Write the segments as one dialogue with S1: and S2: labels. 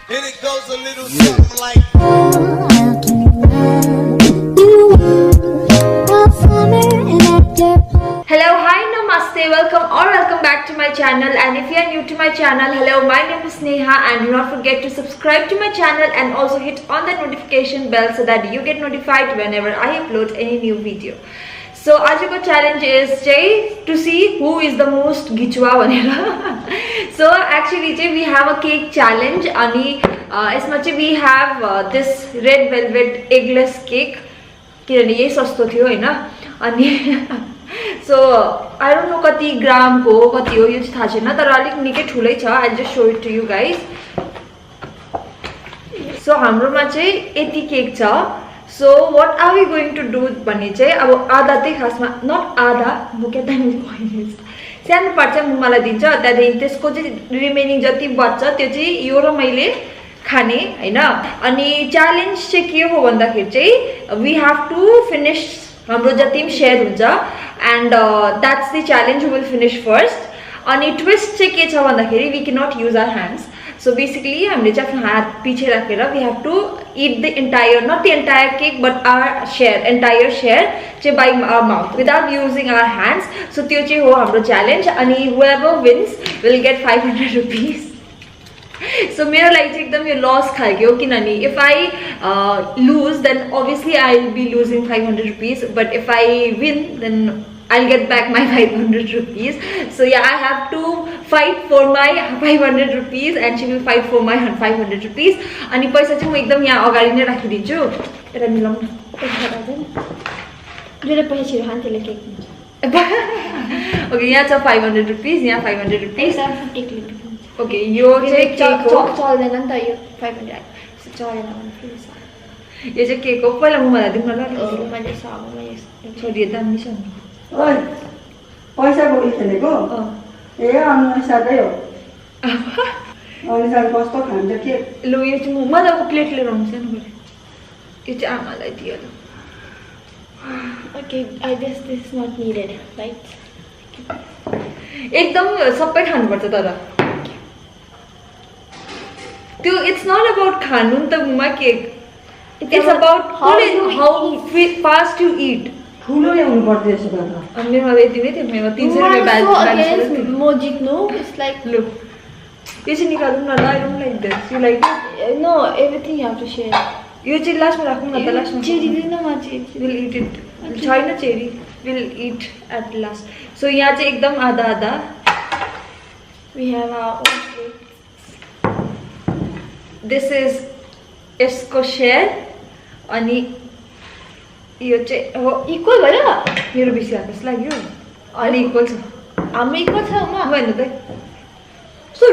S1: And it goes a little something like.
S2: Hello, hi, namaste, welcome back to my channel. And if you are new to my channel, hello, my name is Sneha, and do not forget to subscribe to my channel and also hit on that notification bell so that you get notified whenever I upload any new video. So today's challenge is to see who is the most gichwa vanera. So actually we have a cake challenge and we have this red velvet eggless cake. So I don't know kati gram ko kati ho yo chai tha chaina tara alik nikai thulai cha. I'll just show it to you guys. So hamro ma chai yati cake cha. So what are we going to do bhane chai abo आधा चाहिँ खासमा not आधा म के दामी भइन्छ सानो part चाहिँ म मलाई दिन्छ त्यहाँदेखि त्यसको चाहिँ रिमेनिङ जति बच्छ त्यो चाहिँ यो र मैले खाने हैन अनि च्यालेन्ज चाहिँ के हो भन्दाखेरि चाहिँ we have to finish हाम्रो जति पनि शेयर हुन्छ and that's the challenge we will finish first. अनि twist चाहिँ के छ भन्दाखेरि we cannot use our hands. So basically हामीले चाहिँ आफ्नो हात पछि राखेर we have to eat the entire, not the entire cake but our share, entire share चाहिँ by our mouth without using our hands. So त्यो चाहिँ हो हाम्रो challenge अनि whoever wins will get 500 rupees. So मेरो लागि चाहिँ एकदम यो लस खालको हो किनभने if I lose then obviously I'll be losing 500 rupees but if I win then I'll get back my 500 rupees. So yeah, I have to fight for my 500 rupees and she will fight for my 500 rupees. अनि पैसा चाहिँ म एकदम यहाँ अगाडि नै राखिदिन्छु. एउटा मिलाउन पैसा राख्दैन. जहिले पैसा छिरो खान त्यसले केक हुन्छ. ओके यहाँ छ 500 rupees, यहाँ 500 rupees. ओके यो चाहिँ केक हो. चल्दैन नि त यो 500 चलेन भने फेरि यो चाहिँ केक हो. पहिला म मलाई दिनु ल. मैले साबुमा यस्तो छोडिए दामी छ नि.
S3: ओइ पैसा बोली खेलेको ए अनुसारै हो अनुसार कस्तो खान्छ के
S2: लो यो चाहिँ म मजाको प्लेट लिएर आउँछ नि यो चाहिँ आमालाई दियो ल.
S4: Okay, I guess this is not needed, right?
S2: एकदम सबै खानुपर्छ तर त्यो इट्स नट अबाउट खानु नि त मुमा cake it's about how fast you eat.
S3: ठुलो ल्याउनु पर्छ यसो गर्दा
S2: अनि मेरो यति नै थियो मेरो 300 रुपैयाँ balance
S4: Mo jitnu, it's like
S2: लो यो चाहिँ निकाल्नु न ल. I don't like this. You like it?
S4: no, everything you have to share.
S2: यो चाहिँ लास्टमा राखौँ न त. लास्टमा
S4: Cherry din ma cherry.
S2: we'll eat it. छैन cherry we'll eat at last. So यहाँ चाहिँ एकदम आधा आधा.
S4: We have our own plate.
S2: This is यसको शेयर अनि यो चाहिँ हो
S4: Equal भयो
S2: मेरो बेसी आएको जस्तो लाग्यो. अलि इक्वल छ.
S4: हाम्रो equal छ उमा.
S2: होइन त सो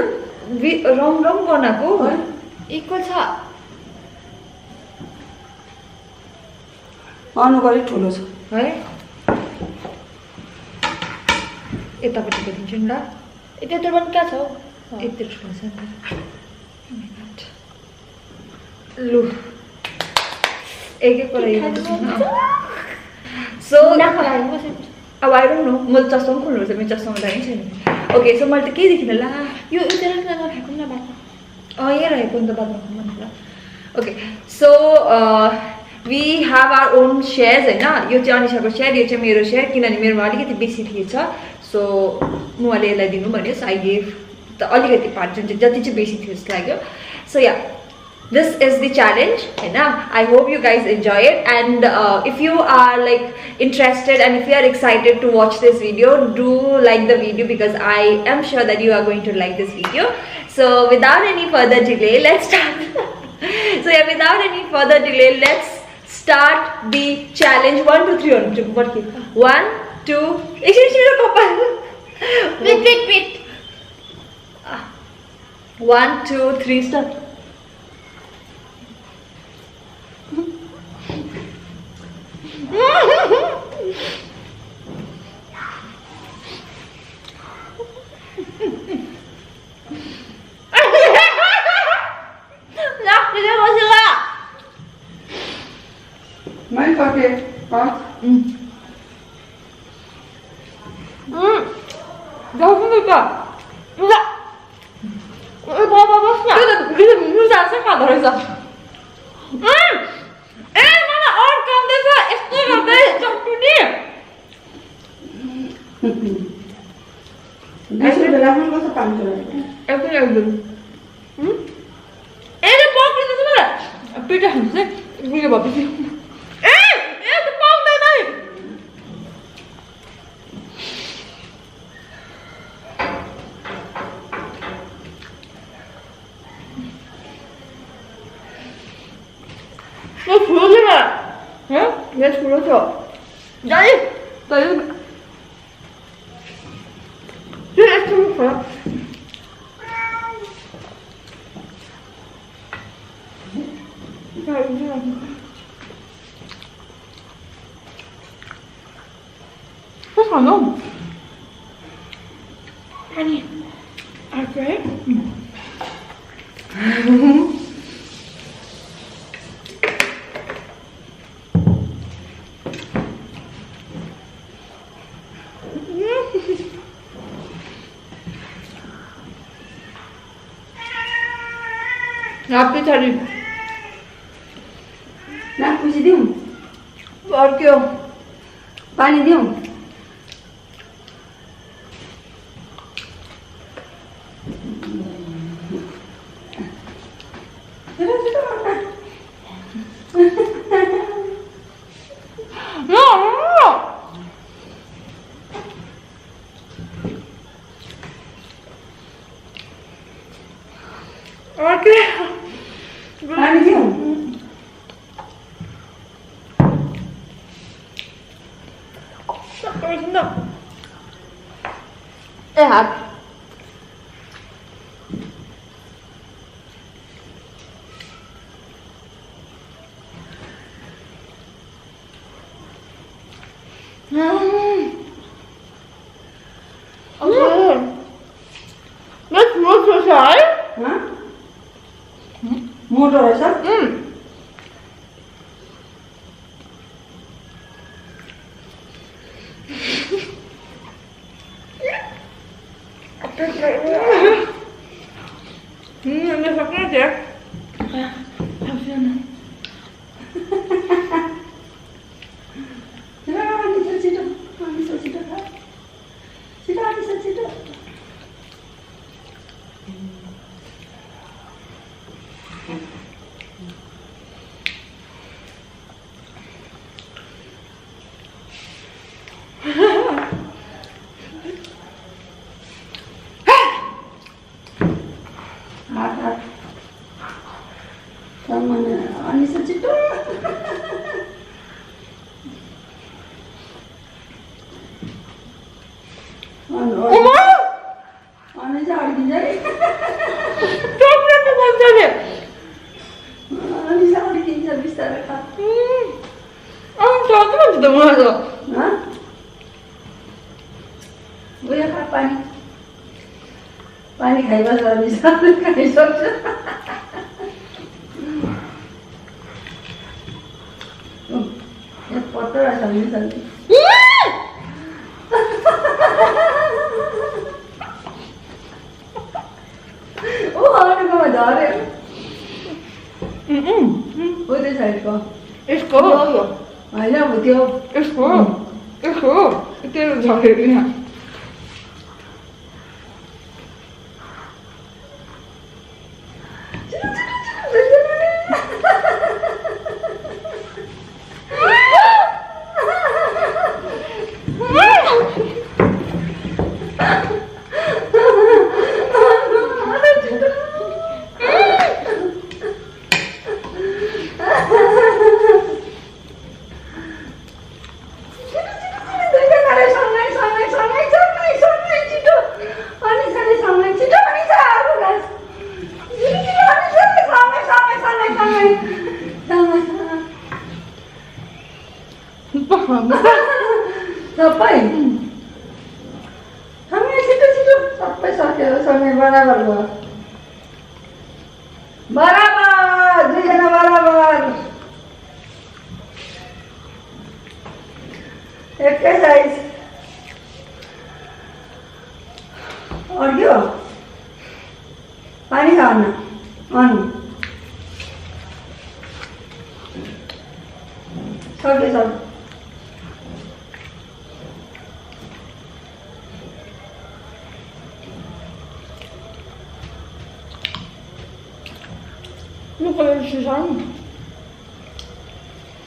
S2: रम रम बनाएको
S4: Equal छ.
S3: अनुको अलिक ठुलो छ
S2: है. यतापट्टिको दिन्छु नि ल.
S4: यता त पनि क्या छ हौ.
S2: यति ठुलो छ नि. लु एक एक कुरा सो अब आई डोन्ट नो मैले चस्मा पनि खोल्नुपर्छ. मेरो चस्मा हुँदैन छैन. ओके सो मैले त केही देखिनँ ला.
S4: यो उता नखाएको न बाटो.
S2: यहाँ रहेको नि त बादमा भन्नु ल. Okay so we have our own shares हैन. यो चाहिँ अनिसाको सेयर, यो चाहिँ मेरो सेयर किनभने मेरोमा अलिकति बेसी थिएछ. सो म अहिले यसलाई दिनु भन्यो. सो आई गेभ त अलिकति पार्ट जुन चाहिँ जति चाहिँ बेसी थियो जस्तो लाग्यो. So yeah this is the challenge and I hope you guys enjoy it and if you are like interested and if you are excited to watch this video, do like the video because I am sure that you are going to like this video. So without any further delay, let's start. So yeah, without any further delay, let's start the challenge. 1 2 3 1 2
S4: Wait.
S2: 1 2 3 start.
S3: मैले सके
S2: जाऊ न त. ल बाबा बस्न. मुसासे खाँदो रहेछ ए मलाई अड्काउँदैछ यस्तो गर्दै चट्टुनी
S3: 20 रुपियाँ राख्नुपर्छ 500 रुपियाँ
S2: एकछिन यसले पक्रिँदैछ मलाई पिठो खान्छ चाहिँ उयो भएपछि ए यस्तो पाउँदैन है यो ठुलो छ मलाई यो ठुलो छ जाने तैँले त्यो यस्तो छ What's going on?
S4: Honey, okay.
S2: Happy Thali.
S3: ना खुसी दिउँ
S2: अर्क्यो
S3: पानी दिउँ पानी दिउँ
S2: ए हात
S3: मोटो रहेछ
S2: ini sakit ya?
S3: पानी खाइबस खाइसक्छ पत्तो रहेछ ओ अरूकोमा झऱ्यो उयो साइडको
S2: यसको
S3: होइन त्यो
S2: यसको तेरो झरेको यहाँ
S3: सबै समय छिटो छिटो सबै सक्यो समय बराबर भयो बराबर दुईजना बराबर एकै साइज अर्क्यो पानी खान अनु सक्यो सक्यो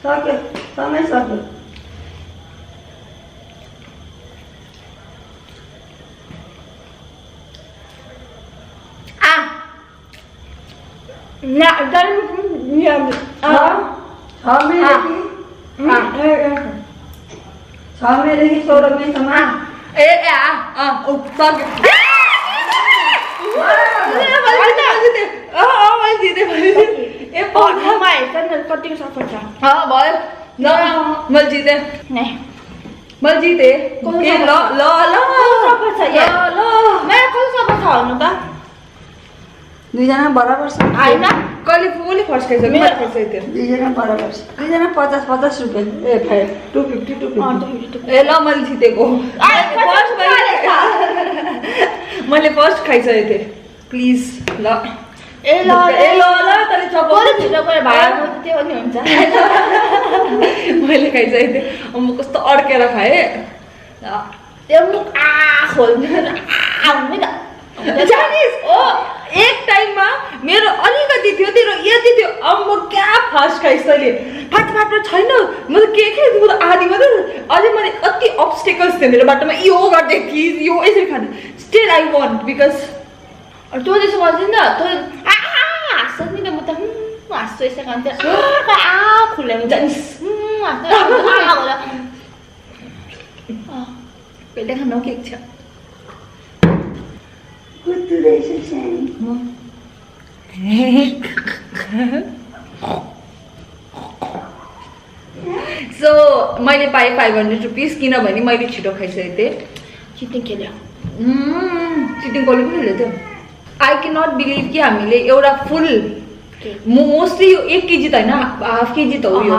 S3: सक्यो समय सक्यो छ मेदेखि 16 मेसम्म
S4: कतिको सफर छ
S2: भयो ल मैले जितेँ मैले जितेँ ल ल ल
S4: सफर छ यहाँ मेरो कति सफर छ हुनु त
S3: दुईजना बराबर छ
S4: होइन
S2: कहिले कसले फर्स्ट खाइसक्यो मैले फर्स्ट खाइदिएँ
S3: दुईजना बराबर छ दुईजना 50-50 रुपियाँ ए 250
S2: ए ल मैले जितेको मैले फर्स्ट खाइसकेको थिएँ प्लिज ल
S4: ए ल
S2: तर
S4: कति छिटो गएर भाडा बोल्नु त्यो पनि हुन्छ
S2: मैले खाइसकेको थिएँ म कस्तो अड्केर खाएँ
S4: त्यो मुख खोल्नु हुँदैन
S2: जानिस एक टाइममा मेरो अलिकति थियो तेरो यति थियो अब म क्या फास्ट खाइस् तैँले फाटो छैन म त के म त आधी मात्रै अझै मैले कति अब्स्टेकल्स थियो मेरो बाटोमा यो गर्दै थिइस् यो यसरी खाँदै स्टिल आई वान्ट बिकज
S4: तँ त्यसो गर्दैन तँ हाँस्छ नि त म त हाँस्छु यसो खान्छ खुलेर
S2: जानिस कहिले खानु केक छ
S3: कुट्टु रहेछ सानो
S2: सो मैले पाएँ 500 रुपिस किनभने मैले छिटो खाइसकेको थिएँ
S4: चिटिङ खेल्यो
S2: चिटिङ कसले पनि खेल्यो त्यो आई क्यान नट बिलिभ कि हामीले एउटा फुल मोस्टली यो 1 केजी त होइन हाफ केजी त हो यो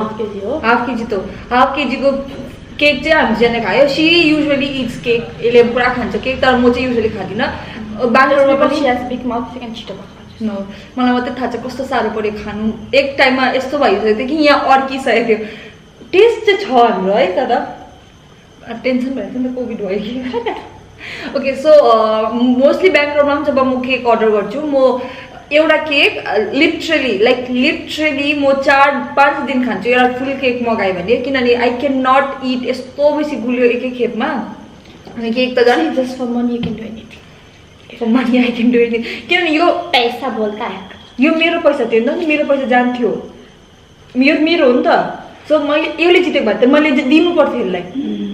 S2: हाफ केजी त हो हाफ केजीको केक चाहिँ हामीजना खायो सी युजली इट्स केक यसले पुरा खान्छ केक तर म चाहिँ युजली खाँदिनँ बाङ्गलोरमा पनि नो मलाई मात्रै थाहा छ कस्तो साह्रो पऱ्यो खानु एक टाइममा यस्तो भइसकेको थियो कि यहाँ अड्किसकेको थियो टेस्ट चाहिँ छ हाम्रो है तर टेन्सन भइरहेको थियो नि त कोभिड भयो कि ओके सो मोस्टली बेङ्गलोरमा पनि जब म केक अर्डर गर्छु म एउटा केक लिटरली म 4-5 दिन खान्छु एउटा फुल केक मगाएँ भने किनभने आई क्यान नट इट यस्तो बेसी गुलियो एकै खेपमा अनि केक त झन्
S4: just for money you can do anything
S2: money I can do anything किनभने यो
S4: पैसा बोल्दा
S2: यो मेरो पैसा थियो नि मेरो पैसा जान्थ्यो यो मेरो हो नि त सो मैले यसले जितेको भए त मैले दिनु पर्थ्यो यसलाई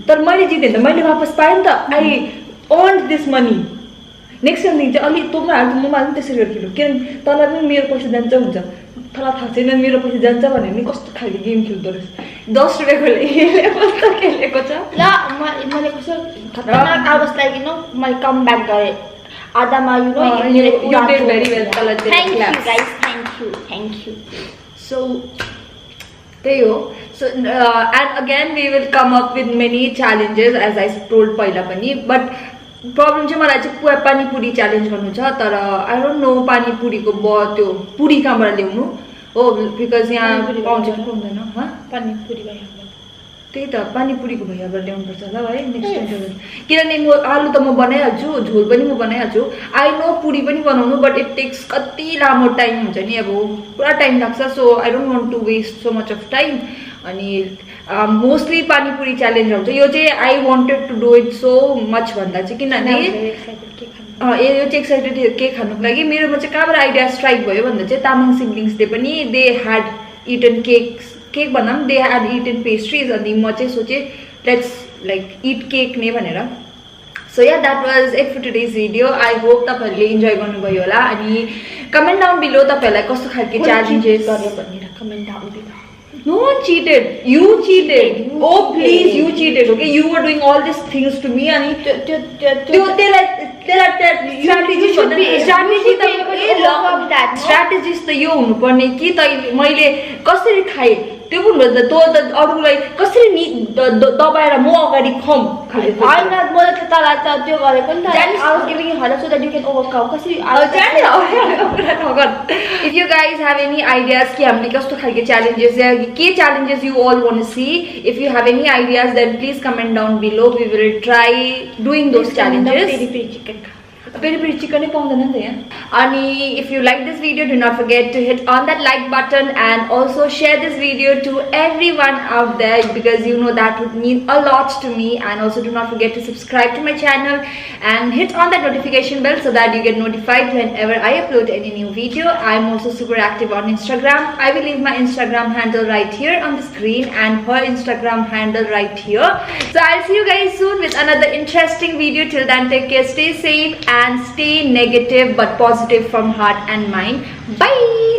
S2: तर मैले जितेँ नि त मैले वापस पाएँ नि त I earn this money next टाइमदेखि चाहिँ अलिक तँ हाल्छु म पनि त्यसरी गरिदिनु किनभने तँलाई पनि मेरो पैसा जान्छ हुन्छ तँलाई थाहा छैन मेरो पैसा जान्छ भने नि कस्तो खालको गेम खेल्दो रहेछ 10 रुपियाँको यसले कस्तो खेलेको छ
S4: ल मैले कस्तो खतरनाक आवाज लाग्यो न मैले कम ब्याक गरेँ आधामा you know
S2: you did very well तँलाई
S4: thank you guys thank you
S2: so त्यही हो so and again we will come up with many challenges as I told पहिला पनि बट प्रब्लम चाहिँ मलाई चाहिँ पानीपुरी च्यालेन्ज गर्नु छ तर आई डोन्ट नो पानीपुरीको त्यो पुरी कहाँबाट ल्याउनु हो बिकज यहाँ पाउँछ कि पाउँदैन
S4: पानीपुरी भइहाल्छ
S2: त्यही त पानीपुरीको भैयाबाट ल्याउनुपर्छ होला है नेक्स्ट टाइम किनभने म आलु त म बनाइहाल्छु झोल पनि म बनाइहाल्छु आई नो पुरी पनि बनाउनु बट इट टेक्स कति लामो टाइम हुन्छ नि अब पुरा टाइम लाग्छ so I don't want to waste so much of time अनि मोस्टली पानीपुरी च्यालेन्ज हुन्छ यो चाहिँ I wanted to do it so much भन्दा चाहिँ किनभने यो चाहिँ एक्साइटेड थियो केक खानुको लागि मेरोमा चाहिँ कहाँबाट आइडिया स्ट्राइक भयो भन्दा चाहिँ तामाङ सिब्लिङ्सले पनि दे ह्याड इटन केक भन्दा पनि दे ह्याड इटन पेस्ट्रिज अनि म चाहिँ सोचेँ लेट्स लाइक इट केक नै भनेर so yeah that was it for today's video I hope तपाईँहरूले इन्जोय गर्नुभयो होला अनि कमेन्ट डाउन बिलो तपाईँहरूलाई कस्तो खालको च्यालेन्जेस
S4: गर्यो भनेर comment down below
S2: No one cheated. You cheated. Oh please, you cheated. Okay, you were doing all these things to me. And strategies त यो हुनुपर्ने कि मैले कसरी खाएँ त्यो पनि भन्दा तँ त अरूलाई कसरी नि दबाएर म अगाडि खम खाले
S4: होइन मैले त तँलाई त त्यो गरेको नि त
S2: Janis-
S4: I was giving you help so that you can overcome कसरी
S2: If you guys have any ideas कि हामीले कस्तो खालके challenges या के challenges you all want to see, if you have any ideas then please comment down below. We will try doing those challenges. Peri peri chicken नै पाउँदैन नि त यहाँ. अनि if you like this video, do not forget to hit on that like button and also share this video to everyone out there because you know that would mean a lot to me. And also do not forget to subscribe to my channel and hit on that notification bell so that you get notified whenever I upload any new video. I'm also super active on Instagram. I will leave my Instagram handle right here on the screen and her Instagram handle right here. So I'll see you guys soon with another interesting video. Till then, take care, stay safe and stay negative but positive from heart and mind. Bye.